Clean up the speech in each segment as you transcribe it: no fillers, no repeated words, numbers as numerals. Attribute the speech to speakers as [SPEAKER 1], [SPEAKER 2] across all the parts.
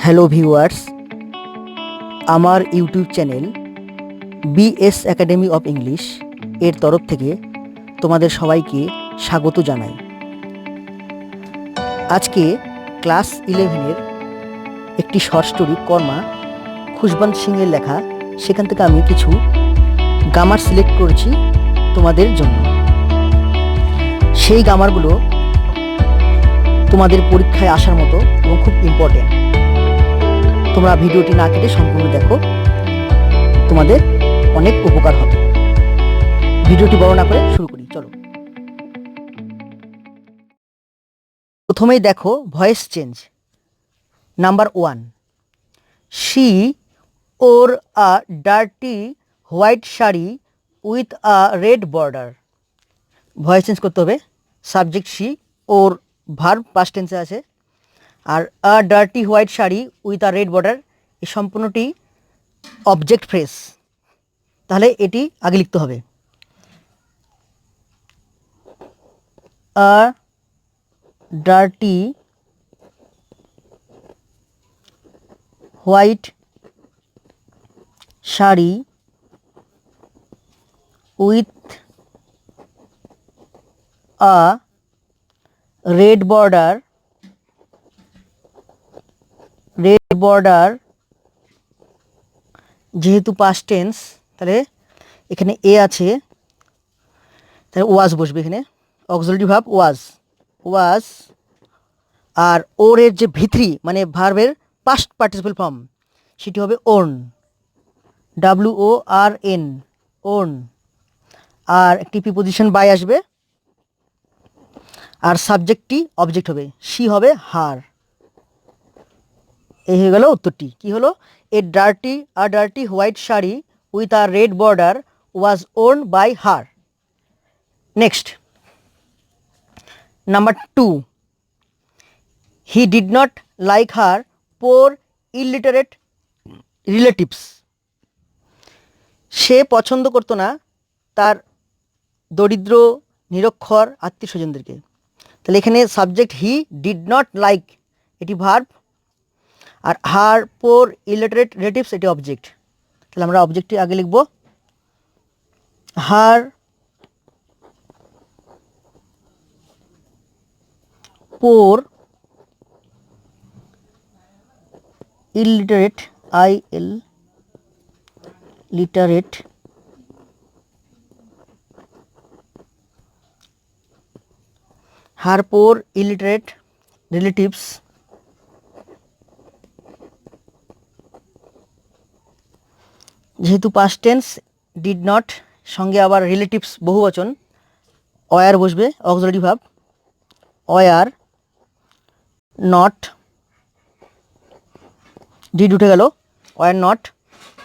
[SPEAKER 1] Hello viewers, আমার YouTube channel BS academy of English এর তরফ থেকে তোমাদের সবাইকে স্বাগত জানাই। আজকে ক্লাস 11-এর একটি শর্ট স্টোরি কর্মা খুশবন্ত সিংয়ের লেখা, সেখান থেকে আমি কিছু গ্রামার সিলেক্ট করেছি তোমাদের জন্য। সেই গ্রামারগুলো তোমাদের পরীক্ষায় আসার মতো এবং খুব ইম্পর্টেন্ট। তোমরা ভিডিওটি না কেটে সম্পূর্ণ দেখো, তোমাদের অনেক উপকার হবে। ভিডিওটি বড় না করে শুরু করি, চলো। প্রথমেই দেখো voice change. Number 1, she wore a dirty white sari with a red border. Voice change করতে হবে। Subject she, wore verb past টেন্সে আছে, আর a dirty white sari with a red border এই সম্পূর্ণটি অবজেক্ট ফ্রেজ। তাহলে এটি আগে লিখতে হবে। A dirty white sari with a red border যেহেতু পাস্ট টেন্স, তাহলে এখানে এ আছে, তাহলে ওয়াজ বসবে এখানে। অক্সিলারি ভার্ব ওয়াজ, আর ওর এর যে ভিত্রি মানে ভার্বের পাস্ট পার্টিসিপল ফর্ম সেটি হবে ওর্ন, WORN, ওর্ন। আর একটি প্রিপোজিশন বাই আসবে, আর সাবজেক্টটি অবজেক্ট হবে, শি হবে হার। এই হয়ে গেল উত্তরটি। কি হলো? A dirty white sari with a red border was worn by her. Next, number 2, he did not like her poor illiterate relatives. সে পছন্দ করতো না তার দরিদ্র নিরক্ষর আত্মীয় স্বজনদেরকে। তাহলে এখানে subject he did not like, এটি ভার্ব, আর হার পোর ইলিটারেট রিলেটিভস এটি অবজেক্ট। তাহলে আমরা অবজেক্টটি আগে লিখব। হার পোর ইলিটারেট, হার পোর ইলিটারেট রিলেটিভস যেহেতু পাস্ট টেন্স, ডিড নট সঙ্গে আবার রিলেটিভস বহুবচন, ওয়ার বসবে, auxiliary verb were not, did উঠে গেল, ওয়ার নট।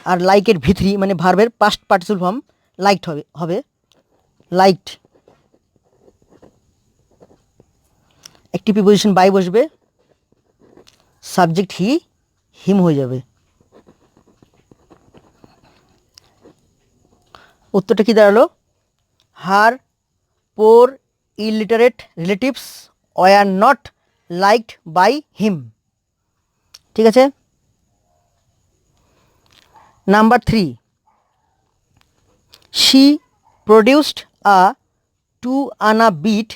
[SPEAKER 1] আর লাইকের ভিত্রি মানে ভার্বের পাস্ট পার্টিসিপল ফর্ম লাইকড হবে লাইকড। একটি প্রিপোজিশন বাই বসবে, সাবজেক্ট হিম হয়ে যাবে। উত্তরটা কি দাঁড়ালো? Her poor illiterate relatives were not liked by him. ঠিক আছে। Number 3, she produced a 2 anna bit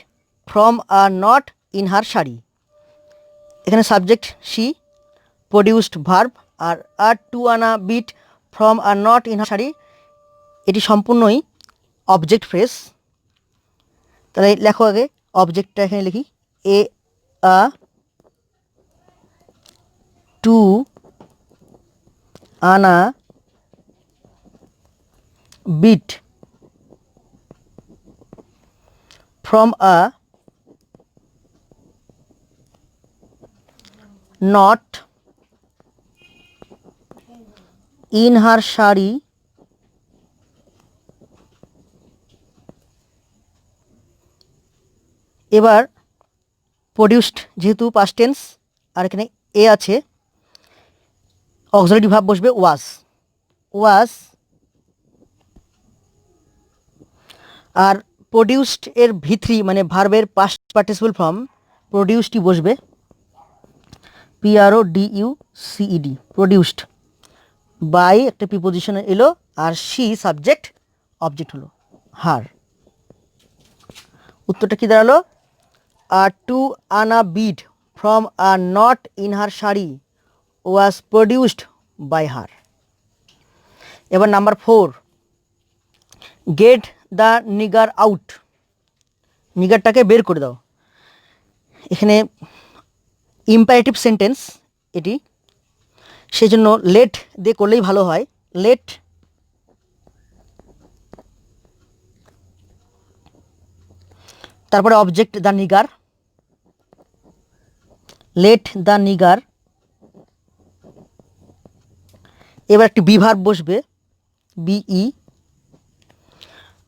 [SPEAKER 1] from a knot in her sari. এখানে সাবজেক্ট শি, প্রডিউসড ভার্ব, আর 2 anna bit from a knot in her sari এটি সম্পূর্ণই অবজেক্ট ফ্রেজ। তাহলে লেখো আগে অবজেক্টটা, এখানে লিখি এ a 2 anna bit from a knot in her sari এবার প্রডিউসড যেহেতু পাস্ট টেন্স, আর এখানে এ আছে, অক্সিলারি ভার্ব বসবে ওয়াজ, আর প্রডিউসড এর ভিত্রি মানে ভার্বের পাস্ট পার্টিসিপল ফর্ম প্রডিউসডই বসবে। PRODUCED, প্রডিউসড বাই একটা প্রিপোজিশন এলো, আর শি সাবজেক্ট, অবজেক্ট হলো হার। উত্তরটা কি দাঁড়ালো? Two anna bit from a knot in her sari was produced by her. এবার number 4, get the nigger out, নিগারটাকে বের করে দাও। এখানে ইম্পারেটিভ সেন্টেন্স এটি, সেজন্য লেট দিয়ে করলেই ভালো হয়। লেট তারপরে object the Nigar, late the Nigar. এবার একটি বিভার্ব বসবে, বিই,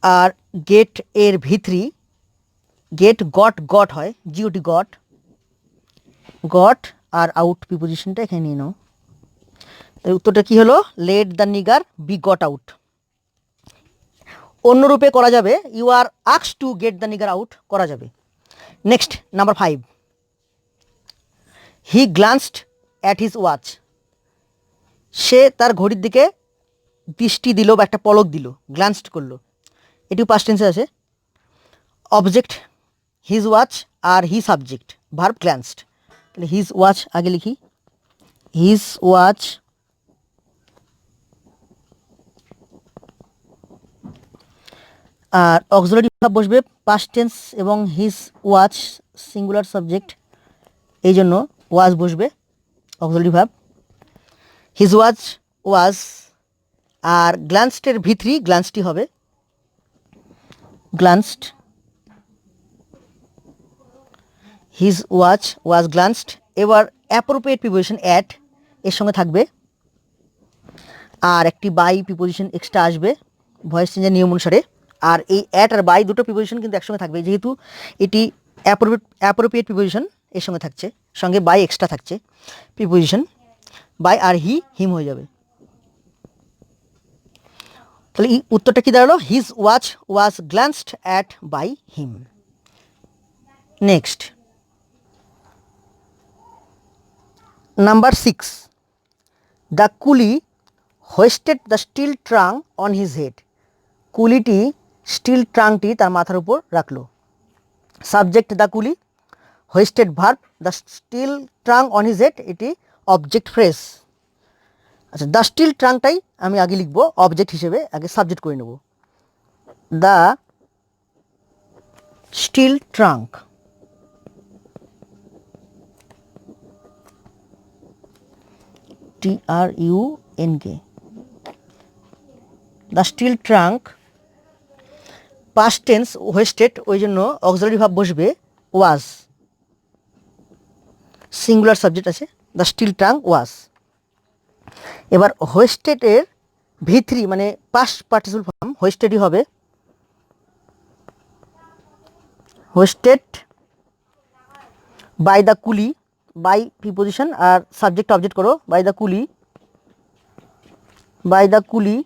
[SPEAKER 1] আর গেট এর ভিতরি, গেট গট, গট হয়, জিওটি গট, গট, আর আউট প্রিপোজিশনটা এখানে নিয়ে নাও। উত্তরটা কি হলো? Let the nigger be got out. অন্য রূপে করা যাবে, ইউ আর আক্স to get the nigger out করা যাবে। Next number 5, he glanced at his watch, সে তার ঘড়ির দিকে দৃষ্টি দিল বা একটা পলক দিল, গ্লান্সড করলো। এটিও পাস্ট টেন্সে আছে। অবজেক্ট হিজ ওয়াচ আর হি সাবজেক্ট, ভার্ব গ্লান্সড। তাহলে হিজ ওয়াচ আগে লিখি, হিজ ওয়াচ, আর অক্সিলারি ভার্ব বসবে পাস্ট টেন্স, এবং হিজ ওয়াচ সিঙ্গুলার সাবজেক্ট, এই জন্য ওয়াজ বসবে auxiliary verb. His watch was, আর গ্লান্সডের ভিতরি গ্লান্সটি হবে, গ্লান্সড। হিজ ওয়াচ ওয়াজ গ্লান্সড। এবার অ্যাপ্রোপ্রিয়েট প্রিপোজিশন অ্যাট এর সঙ্গে থাকবে, আর একটি বাই প্রিপোজিশন এক্সট্রা আসবে ভয়েস চেঞ্জের নিয়ম অনুসারে। আর এই অ্যাট আর বাই দুটো প্রিপোজিশন কিন্তু একসঙ্গে থাকবে, যেহেতু এটি অ্যাপ্রোপ্রিয়েট প্রিপোজিশন এর সঙ্গে থাকছে, সঙ্গে বাই এক্সট্রা থাকছে প্রিপোজিশন, বাই আর হি হিম হয়ে যাবে। তাহলে উত্তরটা কি দাঁড়ালো? His watch was glanced at by him. Next number 6, the coolie hoisted the steel trunk on his head, কুলিটি স্টিল ট্রাংটি তার মাথার উপর রাখলো। Subject the coolie, hoisted verb, the steel trunk on his head এটি অবজেক্ট ফ্রেজ। আচ্ছা, দ্য স্টিল ট্রাংটাই আমি আগে লিখবো অবজেক্ট হিসেবে, আগে সাবজেক্ট করে নেব। The steel trunk, TRUNK, the steel trunk, past tense hoisted, ওই জন্য অক্সিলারি ভার্ব বসবে ওয়াজ, সিঙ্গুলার সাবজেক্ট আছে, দ্য স্টিল ট্রাঙ্ক ওয়াজ। এবার হোয়েস্টেডের ভিতরি মানে পাস্ট পার্টিসিপল ফর্ম হোয়েস্টেডই হবে, hoisted by the coolie, by preposition আর সাবজেক্ট অবজেক্ট করো, by the coolie, by the coolie.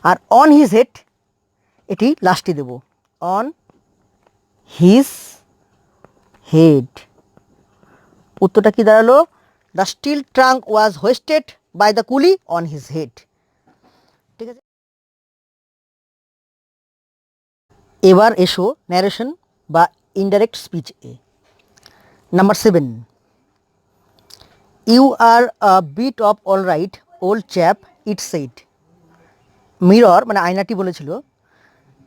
[SPEAKER 1] আর অন হিজ হেড এটি লাস্টে দেব, অন হিজ হেড। উত্তরটা কি দাঁড়ালো? The steel trunk was hoisted by the coolie on his head. ঠিক আছে, এবার এসো ন্যারেশন বা ইনডাইরেক্ট স্পিচ এ। Number 7, you are a bit of all right old chap it said, mirror মানে আয়নাটি বলেছিল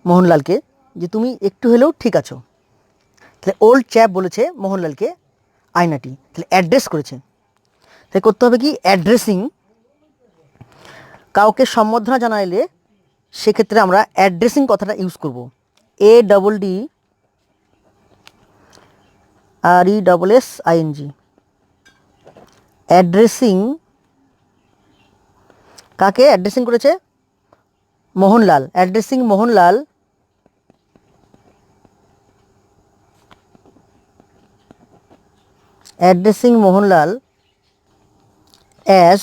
[SPEAKER 1] মোহনলালকে যে তুমি একটু হলেও ঠিক আছো। তাহলে ওল্ড চ্যাপ বলেছে মোহনলালকে আয়নাটি, তাহলে অ্যাড্রেস করেছে। তাই করতে হবে কি? অ্যাড্রেসিং, কাউকে সম্বোধনা জানাইলে সেক্ষেত্রে আমরা অ্যাড্রেসিং কথাটা ইউজ করব। ADDRESSING, addressing. কাকে অ্যাড্রেসিং করেছে? Mohanlal, addressing Mohanlal addressing Mohanlal as,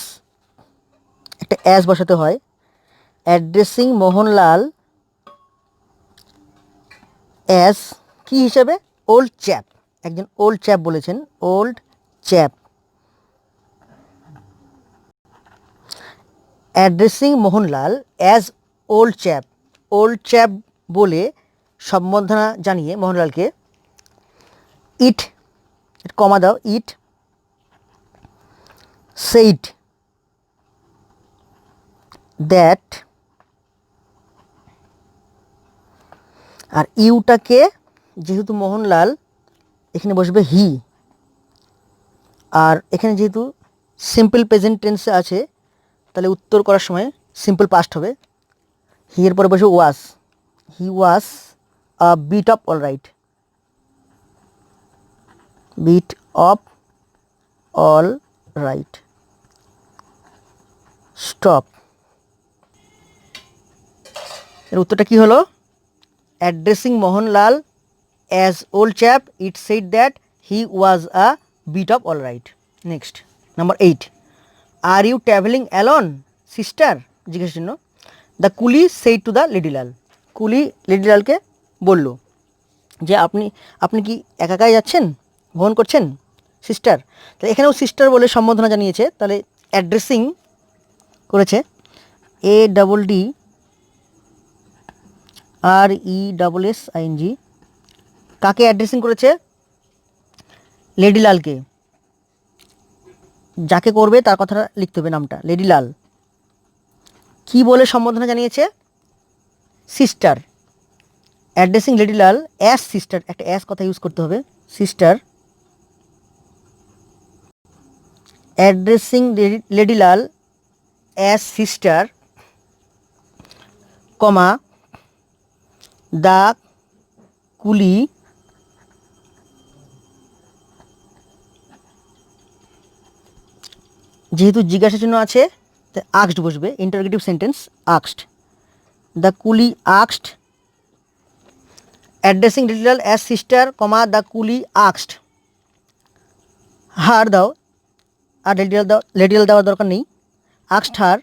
[SPEAKER 1] একটা অ্যাজ বসাতে হয়, অ্যাড্রেসিং মোহনলাল অ্যাজ কি হিসেবে? ওল্ড চ্যাপ, একজন ওল্ড চ্যাপ বলেছেন, old chap. Addressing Mohanlal as old chap, old chap বলে সম্বোধনা জানিয়ে মোহনলালকে ইট, কমা দাও, ইট সেইড দ্যাট, আর ইউটাকে যেহেতু মোহনলাল এখানে বসবে হি, আর এখানে যেহেতু সিম্পল প্রেজেন্ট টেন্সে আছে তাহলে উত্তর করার সময় সিম্পল পাস্ট হবে। হি এর পরে বসবে was, he was a bit of all right, bit of all right, stop. এর উত্তরটা কী হলো? Addressing Mohanlal as old chap, it said that he was a bit of all right. Next, number 8, are you travelling alone sister, জিজ্ঞাসা চিহ্ন। The কুলি said to the লেডিলাল, কুলি লেডিলালকে বলল যে আপনি কি একাই যাচ্ছেন, ভ্রমণ করছেন সিস্টার। তাহলে এখানেও সিস্টার বলে সম্বোধনা জানিয়েছে, তাহলে অ্যাড্রেসিং করেছে ADDRESSING, কাকে অ্যাড্রেসিং করেছে? লেডিলালকে। যাকে করবে তার কথাটা লিখতে হবে, নামটা লেডিলাল। কি বলে সম্বোধনা জানিয়েছে? সিস্টার। অ্যাড্রেসিং লেডিলাল অ্যাজ সিস্টার, একটা অ্যাজ কথা ইউজ করতে হবে, সিস্টার। অ্যাড্রেসিং লেডিলাল as sister, comma the coolie যেহেতু জিজ্ঞাসা চিহ্ন আছে তাই আক্সড বসবে, ইন্টারোগেটিভ সেন্টেন্স আক্সড। দ্য কুলি আক্সড, অ্যাড্রেসিং লেডিলাল অ্যাজ সিস্টার, কমা দ্য কুলি আক্সড হার, দাও আর লেডিলাল দেওয়ার দরকার নেই, আক্সড হার।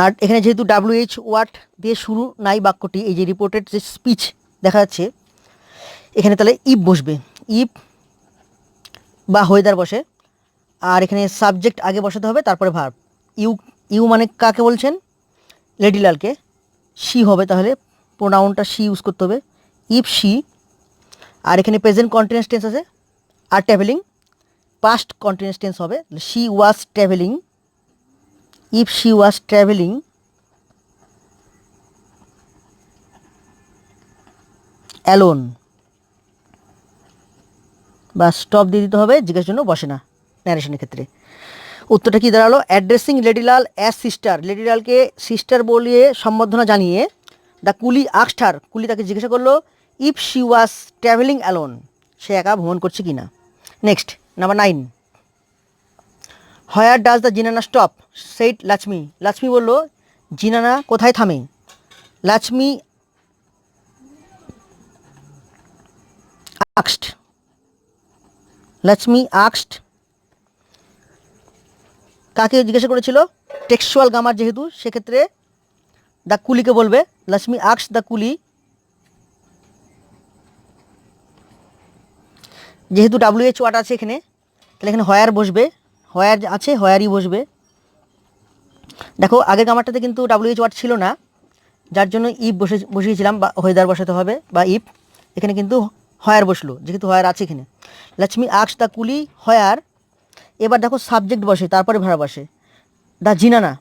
[SPEAKER 1] আর এখানে যেহেতু WH ওয়ার্ড দিয়ে শুরু নাই বাক্যটি, এই যে রিপোর্টেড যে স্পিচ দেখা যাচ্ছে এখানে, তাহলে ইফ বসবে, ইফ বা ওয়েদার বসে, আর এখানে সাবজেক্ট আগে বসাতে হবে, তারপরে ভার্ব। ইউ মানে কাকে বলছেন? লেডিলালকে। শি হবে, তাহলে প্রোনাউনটা শি ইউজ করতে হবে, ইফ শি। আর এখানে প্রেজেন্ট কন্টিনিউয়াস টেন্স আছে, আর ট্রাভেলিং পাস্ট কন্টিনিউয়াস টেন্স হবে, she was travelling, if she was travelling alone, বা স্টপ দিয়ে দিতে হবে, জিজ্ঞাসার জন্য বসে না ন্যারেশনের ক্ষেত্রে। উত্তরটা কী দাঁড়ালো? অ্যাড্রেসিং লেডিলাল অ্যাজ সিস্টার, লেডিলালকে সিস্টার বলিয়ে সম্বোধনা জানিয়ে দ্য কুলি আক্সড হার, কুলি তাকে জিজ্ঞাসা করলো if she was travelling alone, সে একা ভ্রমণ করছে কি না। Next, number 9, where does the zenana stop said Lakshmi, Lakshmi বলল জিনানা কোথায় থামে। লাক্ষ্মী আক্সড, লক্ষ্মী আক্সড কাকে জিজ্ঞাসা করেছিল? টেক্সচুয়াল গ্রামার যেহেতু, সেক্ষেত্রে দ্য কুলিকে বলবে, লক্ষ্মী আক্সড দ্য কুলি। যেহেতু WH ওয়ার্ড আছে এখানে, তাহলে এখানে হোয়ার বসবে, হোয়ার আছে হোয়ারই বসবে। দেখো আগের গ্রামারটাতে কিন্তু WH ওয়ার্ড ছিল না, যার জন্য ইফ বসিয়েছিলাম, বা ওয়েদার বসাতে হবে, বা ইফ। এখানে কিন্তু হোয়ার বসলো, যেহেতু হোয়ার আছে এখানে। লক্ষ্মী আক্সড দ্য কুলি হোয়ার। এবার দেখো সাবজেক্ট বসে, তারপরে ভার্ব বসে, the zenana,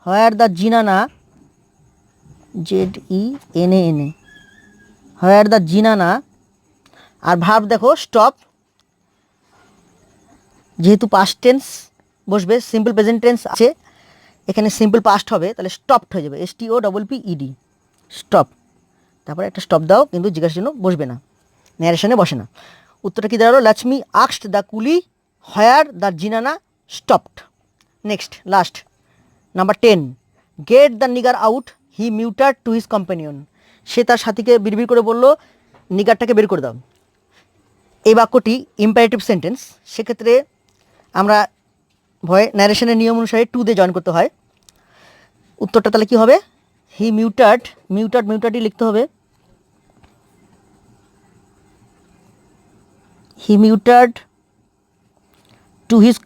[SPEAKER 1] where the zenana, ZENANA, where the zenana. আর ভার্ব দেখো স্টপ, যেহেতু পাস্ট টেন্স বসবে, সিম্পল প্রেজেন্ট টেন্স আছে এখানে, সিম্পল পাস্ট হবে, তাহলে স্টপড হয়ে যাবে, STOPPED, স্টপ। তারপরে একটা স্টপ দাও, কিন্তু জিজ্ঞাসার জন্য বসবে না, ন্যারেশনে বসে না। উত্তরটা কী দাঁড়ালো? লক্ষ্মী আক্সড the coolie where the zenana stopped. Next, last, number 10, get the nigger out he muttered to his companion, সে তার সাথীকে বিড়বিড় করে বলল নিগারটাকে বের করে দাও। এই বাক্যটি ইম্পারেটিভ সেন্টেন্স, সেক্ষেত্রে আমরা ন্যারেশনের নিয়ম অনুসারে টু দিয়ে জয়েন করতে হয়। উত্তরটা তাহলে কী হবে? হি মিউটারডই লিখতে হবে, he muttered to his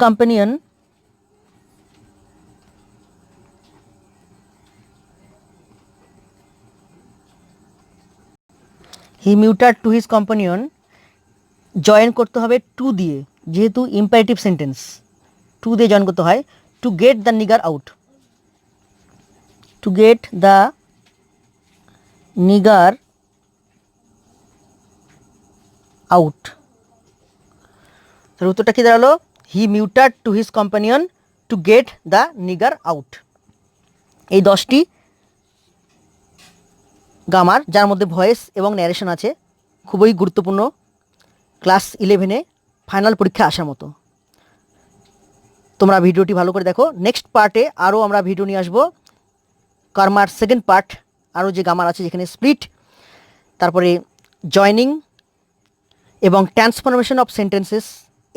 [SPEAKER 1] companion join করতে হবে টু দিয়ে, যেহেতু ইম্পারেটিভ সেন্টেন্স, টু দিয়ে জয়েন করতে হয়। To get the nigger out, to get the nigger out. তার উত্তরটা কি দাঁড়ালো? He muttered to his companion to get the nigger out. এই 10টি গ্রামার, যার মধ্যে ভয়েস এবং ন্যারেশন আছে, খুবই গুরুত্বপূর্ণ ক্লাস 11-এ ফাইনাল পরীক্ষা আসার মতো। তোমরা ভিডিওটি ভালো করে দেখো। নেক্সট পার্টে আরও আমরা ভিডিও নিয়ে আসবো, কর্মার সেকেন্ড পার্ট, আরও যে গ্রামার আছে যেখানে স্প্লিট, তারপরে জয়নিং এবং ট্রান্সফরমেশন অফ সেন্টেন্সেস,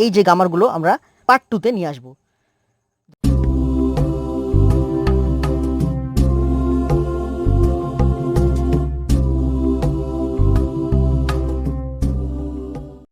[SPEAKER 1] এই যে গ্রামারগুলো আমরা পার্ট 2-তে নিয়ে আসবো।